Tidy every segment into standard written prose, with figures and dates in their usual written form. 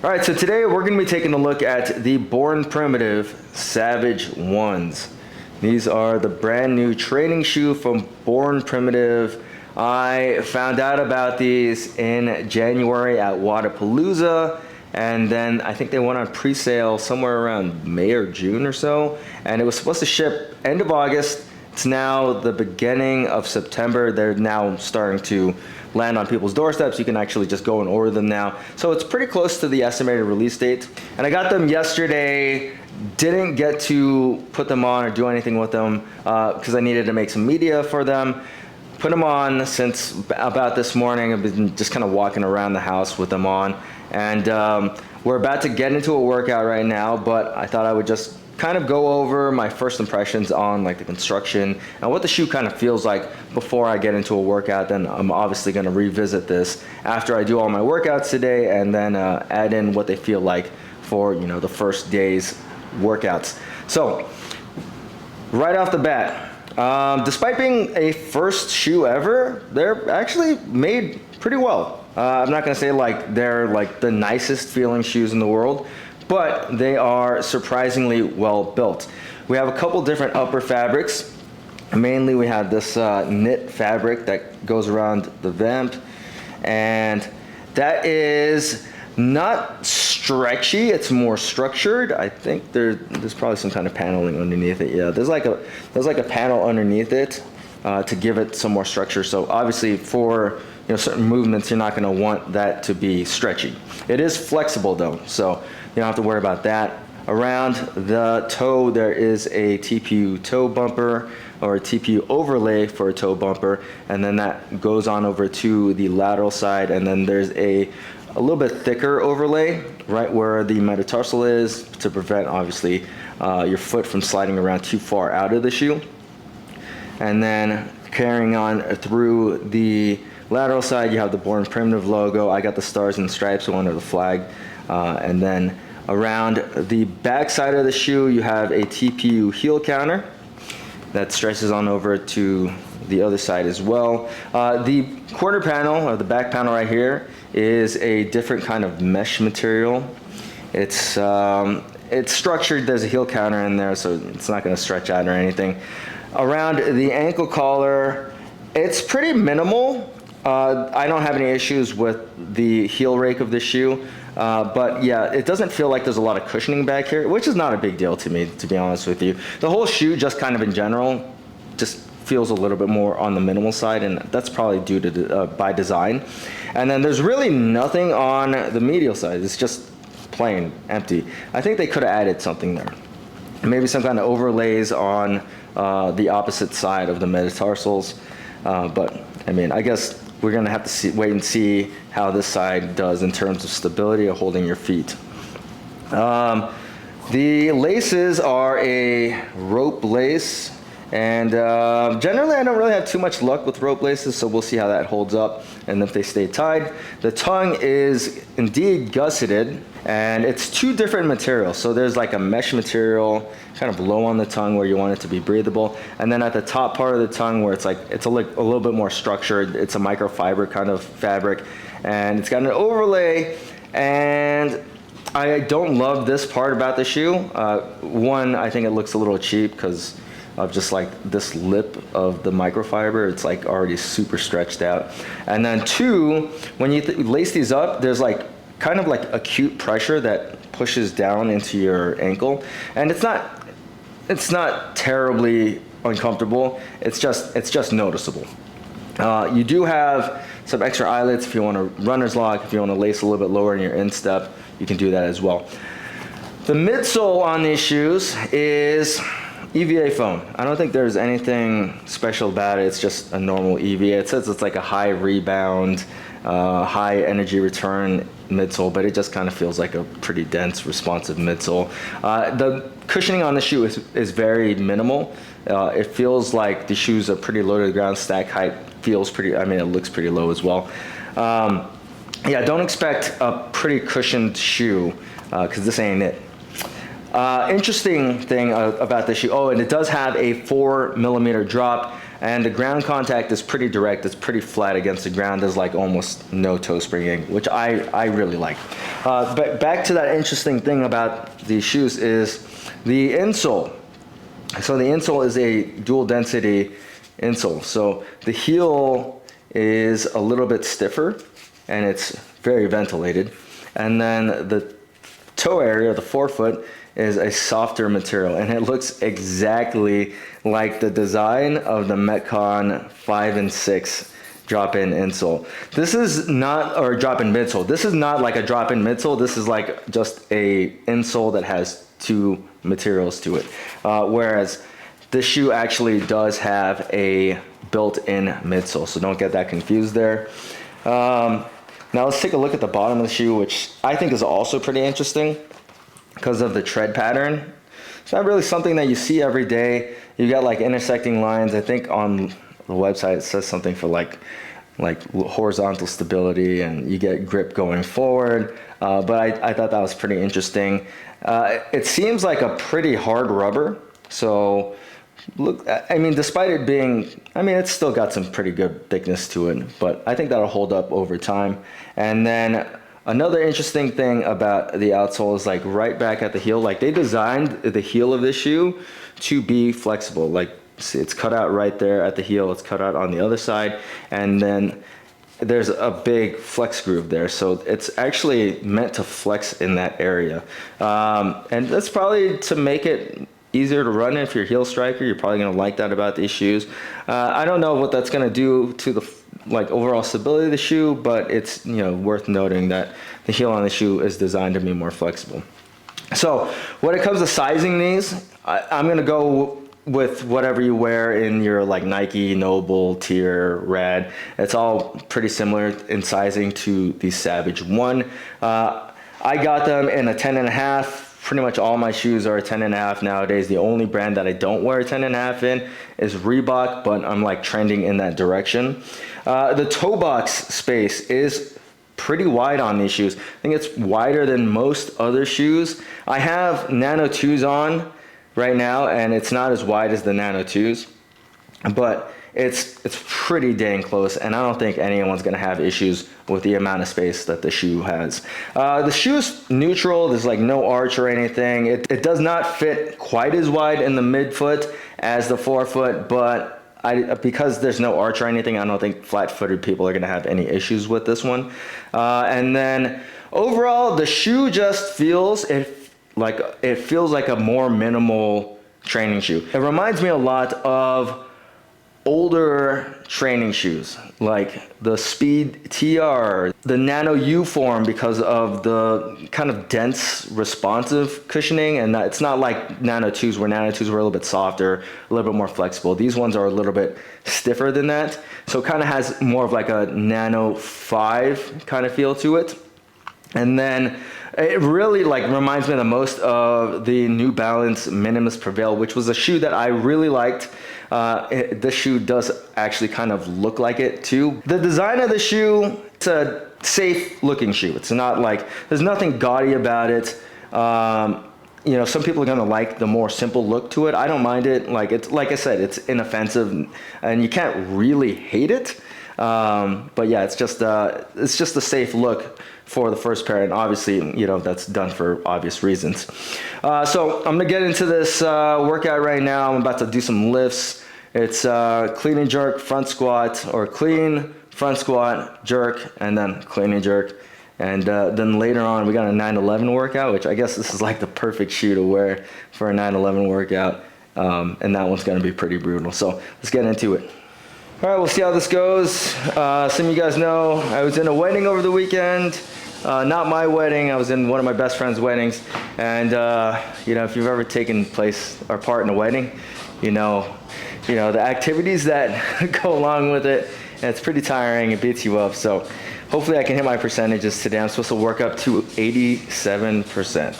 All right, so today we're going to be taking a look at the Born Primitive Savage 1s. These are the brand new training shoe from Born Primitive. I found out about these in January at Wadapalooza, and then I think they went on pre-sale somewhere around May or June or so, and it was supposed to ship end of August. It's now the beginning of September. They're now starting to land on people's doorsteps. You can actually just go and order them now. So it's pretty close to the estimated release date. And I got them yesterday. Didn't get to put them on or do anything with them because I needed to make some media for them. Put them on since about this morning. I've been just kind of walking around the house with them on. And we're about to get into a workout right now, but I thought I would just kind of go over my first impressions on like the construction and what the shoe kind of feels like before I get into a workout. Then I'm obviously going to revisit this after I do all my workouts today, and then add in what they feel like for the first day's workouts. So right off the bat, despite being a first shoe ever, they're actually made pretty well. I'm not going to say like they're like the nicest feeling shoes in the world, but they are surprisingly well built. We have a couple different upper fabrics. Mainly we have this knit fabric that goes around the vamp, and that is not stretchy, it's more structured. I think there's probably some kind of paneling underneath it. Yeah, there's like a panel underneath it to give it some more structure. So obviously for certain movements, you're not going to want that to be stretchy. It is flexible though, so you don't have to worry about that. Around the toe, there is a TPU toe bumper or a TPU overlay for a toe bumper, and then that goes on over to the lateral side, and then there's a little bit thicker overlay right where the metatarsal is to prevent obviously your foot from sliding around too far out of the shoe. And then carrying on through the lateral side, you have the Born Primitive logo. I got the stars and stripes one of the flag, and then around the back side of the shoe, you have a TPU heel counter that stretches on over to the other side as well. The quarter panel, or the back panel right here, is a different kind of mesh material. It's structured, there's a heel counter in there, so it's not going to stretch out or anything. Around the ankle collar, it's pretty minimal. I don't have any issues with the heel rake of the shoe. But yeah, it doesn't feel like there's a lot of cushioning back here, which is not a big deal to me, to be honest with you. The whole shoe, just kind of in general, just feels a little bit more on the minimal side, and that's probably due to by design. And then there's really nothing on the medial side. It's just plain empty. I think they could have added something there. Maybe some kind of overlays on the opposite side of the metatarsals. But I mean, I guess we're going to have to wait and see how this side does in terms of stability of holding your feet. The laces are a rope lace, and generally I don't really have too much luck with rope laces, so we'll see how that holds up and if they stay tied. The tongue is indeed gusseted, and it's two different materials. So there's like a mesh material kind of low on the tongue where you want it to be breathable, and then at the top part of the tongue where it's a little bit more structured, it's a microfiber kind of fabric, and it's got an overlay. And I don't love this part about the shoe. One, I think it looks a little cheap because of just like this lip of the microfiber. It's like already super stretched out. And then two, when you lace these up, there's like kind of like acute pressure that pushes down into your ankle, and it's not terribly uncomfortable. It's just noticeable. You do have some extra eyelets if you want a runner's lock. If you want to lace a little bit lower in your instep, you can do that as well. The midsole on these shoes is EVA foam. I don't think there's anything special about it. It's just a normal EVA. It says it's like a high rebound, high energy return midsole, but it just kind of feels like a pretty dense, responsive midsole. The cushioning on the shoe is very minimal. It feels like the shoes are pretty low to the ground. Stack height feels pretty, I mean, it looks pretty low as well. Yeah, don't expect a pretty cushioned shoe because this ain't it. Interesting thing about this shoe, oh, and it does have a 4mm drop. and the ground contact is pretty direct. It's pretty flat against the ground. There's like almost no toe springing, which I really like. But back to that interesting thing about these shoes is the insole. So the insole is a dual density insole. So the heel is a little bit stiffer and it's very ventilated. And then the toe area, the forefoot, is a softer material, and it looks exactly like the design of the Metcon 5 and 6 drop-in insole. This is not, or drop-in midsole. This is not like a drop-in midsole. This is like just a insole that has two materials to it. Whereas this shoe actually does have a built-in midsole, so don't get that confused there. Now let's take a look at the bottom of the shoe, which I think is also pretty interesting because of the tread pattern. It's not really something that you see every day. You got like intersecting lines. I think on the website it says something for like horizontal stability, and you get grip going forward. But I thought that was pretty interesting. It seems like a pretty hard rubber. So look, I mean, despite it being, I mean, it's still got some pretty good thickness to it, but I think that'll hold up over time. And then another interesting thing about the outsole is like right back at the heel, like they designed the heel of this shoe to be flexible. Like see, it's cut out right there at the heel, it's cut out on the other side, and then there's a big flex groove there. So it's actually meant to flex in that area. And that's probably to make it easier to run if you're a heel striker. You're probably going to like that about these shoes. I don't know what that's going to do to the like overall stability of the shoe, but it's, you know, worth noting that the heel on the shoe is designed to be more flexible. So when it comes to sizing these, I'm going to go with whatever you wear in your like Nike, Noble, Tier, Rad. It's all pretty similar in sizing to the Savage 1. I got them in a 10.5. Pretty much all my shoes are a 10.5 nowadays. The only brand that I don't wear a 10.5 in is Reebok, but I'm like trending in that direction. The toe box space is pretty wide on these shoes. I think it's wider than most other shoes. I have Nano 2s on right now, and it's not as wide as the Nano 2s, but it's pretty dang close, and I don't think anyone's gonna have issues with the amount of space that the shoe has. The shoe's neutral. There's like no arch or anything. It does not fit quite as wide in the midfoot as the forefoot, but because there's no arch or anything, I don't think flat-footed people are gonna have any issues with this one. And then overall, the shoe just feels like a more minimal training shoe. It reminds me a lot of older training shoes like the Speed TR, the Nano U form, because of the kind of dense responsive cushioning, and it's not like Nano 2s where Nano 2s were a little bit softer, a little bit more flexible. These ones are a little bit stiffer than that, so it kind of has more of like a Nano 5 kind of feel to it. And then it really like reminds me the most of the New Balance Minimus Prevail, which was a shoe that I really liked. This shoe does actually kind of look like it too. The design of the shoe, it's a safe looking shoe. It's not like, there's nothing gaudy about it. You know, some people are gonna like the more simple look to it. I don't mind it. Like it's, like I said, it's inoffensive and you can't really hate it. But yeah, it's just a safe look for the first pair, and obviously, you know, that's done for obvious reasons. So I'm gonna get into this workout right now. I'm about to do some lifts. It's clean and jerk front squat, or clean front squat, jerk, and then clean and jerk. And then later on, we got a 9/11 workout, which I guess this is like the perfect shoe to wear for a 9/11 workout. And that one's gonna be pretty brutal. So let's get into it. All right, we'll see how this goes. Some of you guys know I was in a wedding over the weekend. Not my wedding, I was in one of my best friend's weddings. And you know, if you've ever taken place or part in a wedding, you know the activities that go along with it, and it's pretty tiring, it beats you up. So hopefully I can hit my percentages today. I'm supposed to work up to 87%.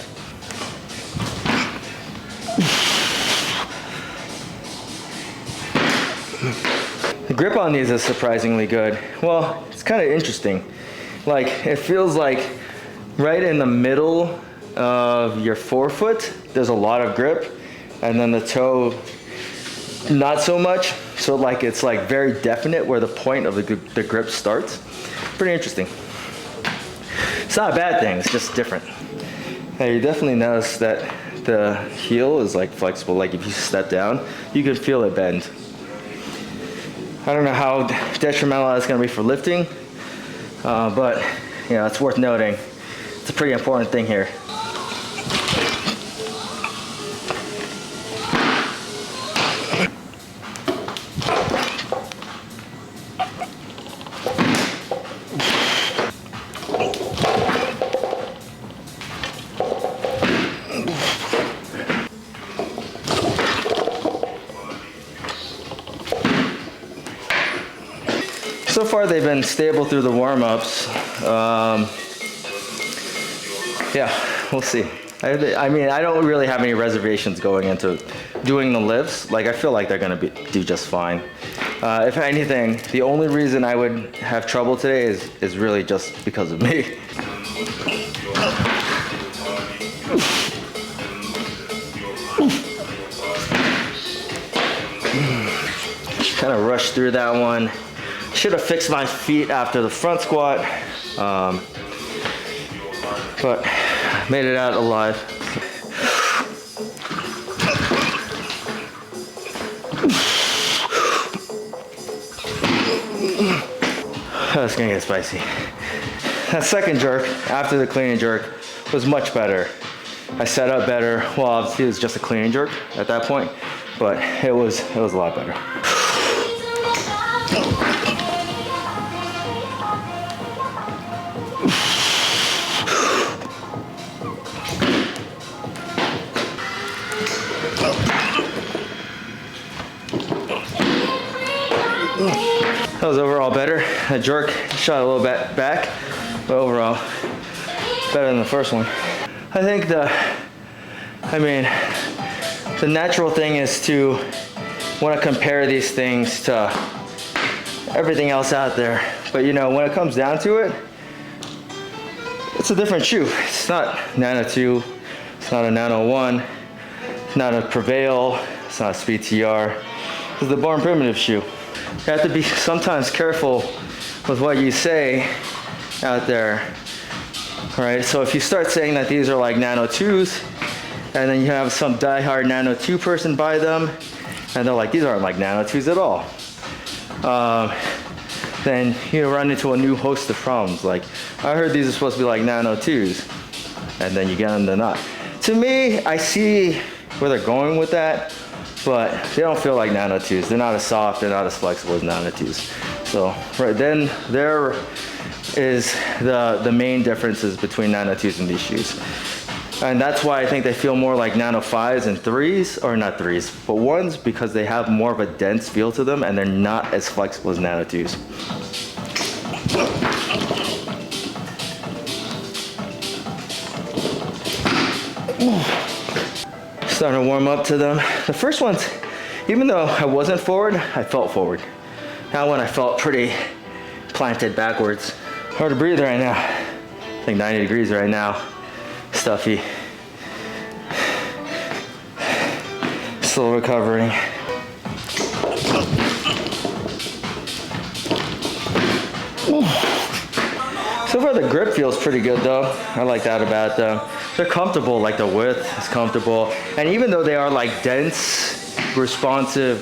The grip on these is surprisingly good. Well, it's kind of interesting. Like, it feels like right in the middle of your forefoot, there's a lot of grip, and then the toe, not so much. So like it's like very definite where the point of the grip starts. Pretty interesting. It's not a bad thing, it's just different. Now you definitely notice that the heel is like flexible. Like if you step down, you can feel it bend. I don't know how detrimental that's gonna be for lifting, but you know, it's worth noting. It's a pretty important thing here. So far they've been stable through the warm-ups. Yeah, we'll see. I mean, I don't really have any reservations going into doing the lifts. Like I feel like they're gonna do just fine. If anything, the only reason I would have trouble today is really just because of me. Kind of rushed through that one. Should have fixed my feet after the front squat, but made it out alive. That's gonna get spicy. That second jerk after the clean and jerk was much better. I set up better. Well, obviously it was just a clean and jerk at that point, but it was a lot better. That was overall better. A jerk shot a little bit back, but overall better than the first one. I think the natural thing is to want to compare these things to everything else out there. But you know, when it comes down to it, it's a different shoe. It's not Nano 2, it's not a Nano 1, it's not a Prevail, it's not a Speed TR. It's the Born Primitive shoe. You have to be sometimes careful with what you say out there, right? So if you start saying that these are like Nano 2s, and then you have some diehard Nano 2 person buy them, and they're like, these aren't like Nano 2s at all, then you run into a new host of problems. Like, I heard these are supposed to be like Nano 2s, and then you get them to not. To me, I see where they're going with that, but they don't feel like Nano 2s. They're not as soft, they're not as flexible as Nano 2s. So right then, there is the main differences between Nano 2s and these shoes. And that's why I think they feel more like Nano 5s and 3s, or not 3s, but 1s, because they have more of a dense feel to them and they're not as flexible as Nano 2s. Starting to warm up to them. The first ones, even though I wasn't forward, I felt forward. That one I felt pretty planted backwards. Hard to breathe right now. I think 90 degrees right now. Stuffy. Still recovering. So far the grip feels pretty good though. I like that about them. They're comfortable, like the width is comfortable. And even though they are like dense, responsive,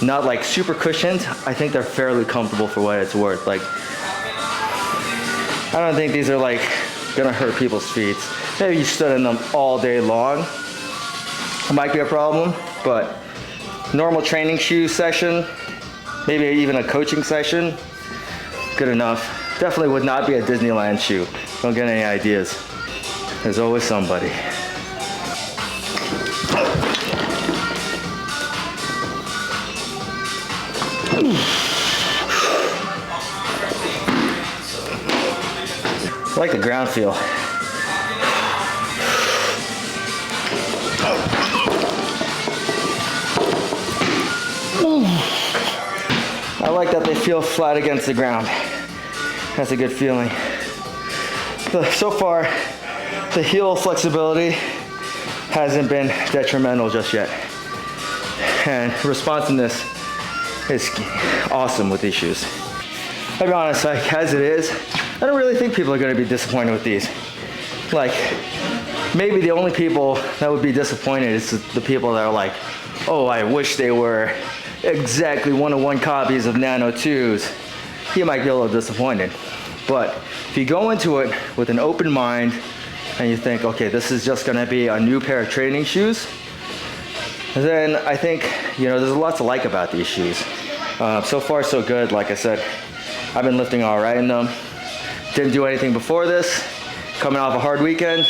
not like super cushioned, I think they're fairly comfortable for what it's worth. Like, I don't think these are like gonna hurt people's feet. Maybe you stood in them all day long, it might be a problem, but normal training shoe session, maybe even a coaching session, good enough. Definitely would not be a Disneyland shoe. Don't get any ideas. There's always somebody. I like the ground feel. I like that they feel flat against the ground. That's a good feeling. So far, the heel flexibility hasn't been detrimental just yet. And responsiveness is awesome with these shoes. I'll be honest, like as it is, I don't really think people are gonna be disappointed with these. Like, maybe the only people that would be disappointed is the people that are like, oh, I wish they were exactly one-to-one copies of Nano 2s. You might be a little disappointed. But if you go into it with an open mind and you think, okay, this is just gonna be a new pair of training shoes, then I think, you know, there's a lot to like about these shoes. So far, so good. Like I said, I've been lifting all right in them. Didn't do anything before this. Coming off a hard weekend,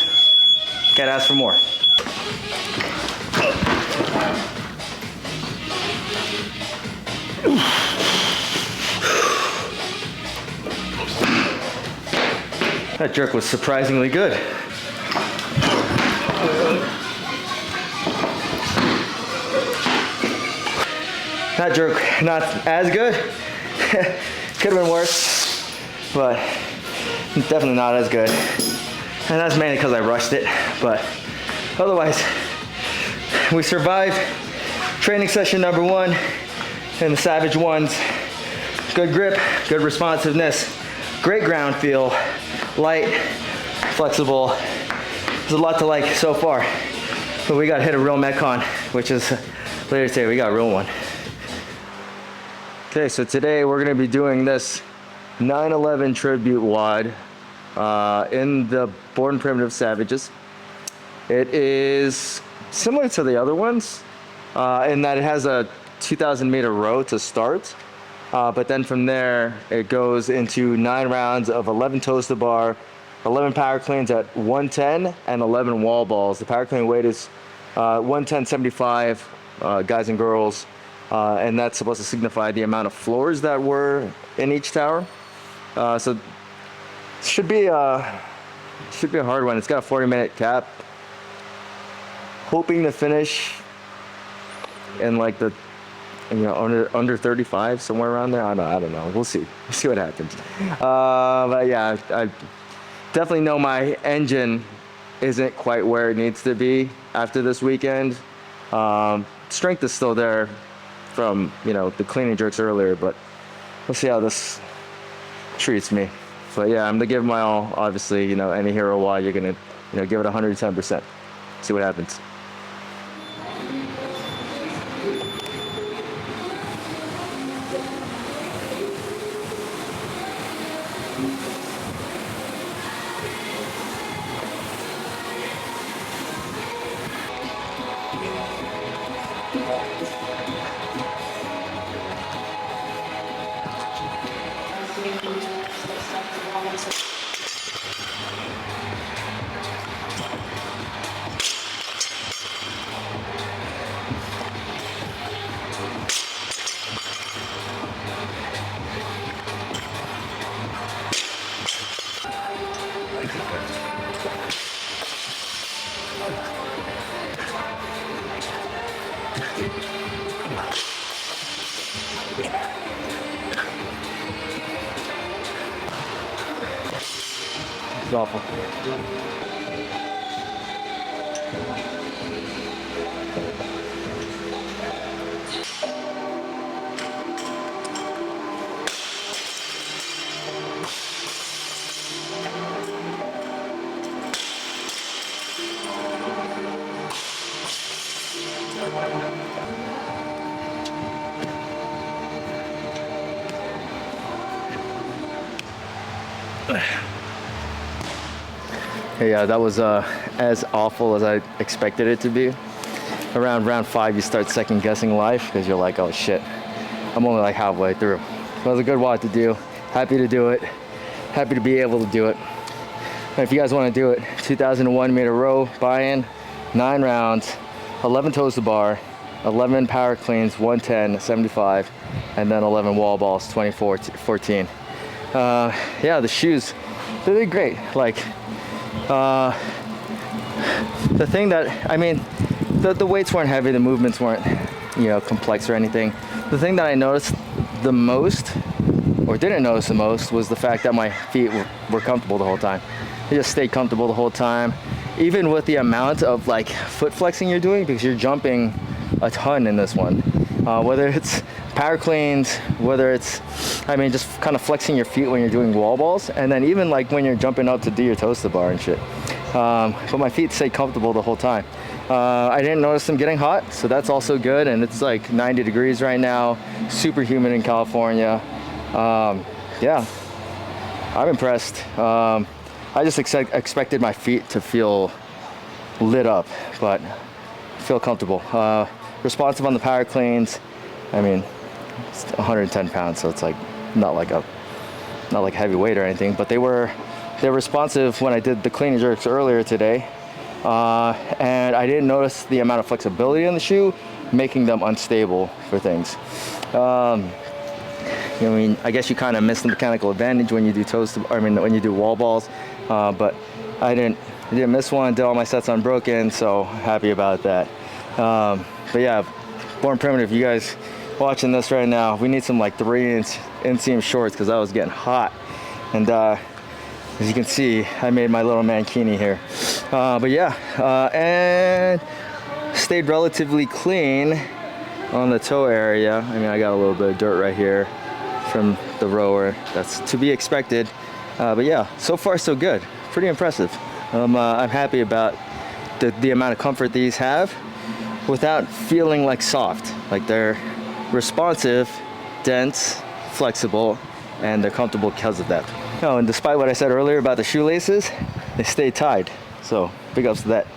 can't ask for more. That jerk was surprisingly good. That jerk, not as good. Could have been worse, but definitely not as good. And that's mainly because I rushed it, but otherwise, we survived training session number 1 in the Savage Ones. Good grip, good responsiveness, great ground feel, light, flexible. There's a lot to like so far, but we got to hit a real Metcon, which is later today. We got a real one. Okay, so today we're going to be doing this 9/11 tribute WOD in the Born Primitive Savages. It is similar to the other ones in that it has a 2,000 meter row to start. But then from there, it goes into 9 rounds of 11 toes to bar, 11 power cleans at 110, and 11 wall balls. The power clean weight is 110/75, guys and girls, and that's supposed to signify the amount of floors that were in each tower. So it should be a hard one. It's got a 40-minute cap. Hoping to finish in like the, you know, under 35, somewhere around there. I don't know. We'll see. We'll see what happens. But yeah, I definitely know my engine isn't quite where it needs to be after this weekend. Strength is still there from, you know, the clean and jerks earlier, but we'll see how this treats me. But yeah, I'm gonna give my all. Obviously, you know, any hero WOD, you're gonna, you know, give it 110%. See what happens. It's awful. Hey, yeah, that was as awful as I expected it to be. Around round 5, you start second guessing life because you're like, oh shit, I'm only like halfway through. It was a good WOD to do. Happy to do it. Happy to be able to do it. And if you guys want to do it, 2,001 meter row buy-in, 9 rounds, 11 toes to bar, 11 power cleans, 110, 75, and then 11 wall balls, 24, 14. Yeah, the shoes, they did great. Like, the thing that, I mean, the weights weren't heavy, the movements weren't, you know, complex or anything. The thing that I noticed the most, or didn't notice the most, was the fact that my feet were comfortable the whole time. They just stayed comfortable the whole time, even with the amount of like foot flexing you're doing, because you're jumping a ton in this one. whether it's power cleans, whether it's, I mean, just kind of flexing your feet when you're doing wall balls, and then even like when you're jumping up to do your toes to bar and shit. But my feet stay comfortable the whole time. I didn't notice them getting hot, so that's also good. And it's like 90 degrees right now, super humid in California. Yeah, I'm impressed. I just expected my feet to feel lit up, but feel comfortable. Responsive on the power cleans. I mean, it's 110 pounds, so it's like not like heavy weight or anything, but they're responsive when I did the clean and jerks earlier today. And I didn't notice the amount of flexibility in the shoe, making them unstable for things. I mean, I guess you kind of miss the mechanical advantage when you do when you do wall balls, but I didn't miss one, did all my sets unbroken, so happy about that. But yeah, Born Primitive, you guys watching this right now, we need some like 3-inch inseam shorts because I was getting hot. And as you can see, I made my little mankini here. But yeah, and stayed relatively clean on the toe area. I mean, I got a little bit of dirt right here from the rower. That's to be expected. But yeah, so far so good. Pretty impressive. I'm happy about the amount of comfort these have without feeling like soft. Like they're responsive, dense, flexible, and they're comfortable because of that. Oh, and despite what I said earlier about the shoelaces, they stay tied. So big ups to that.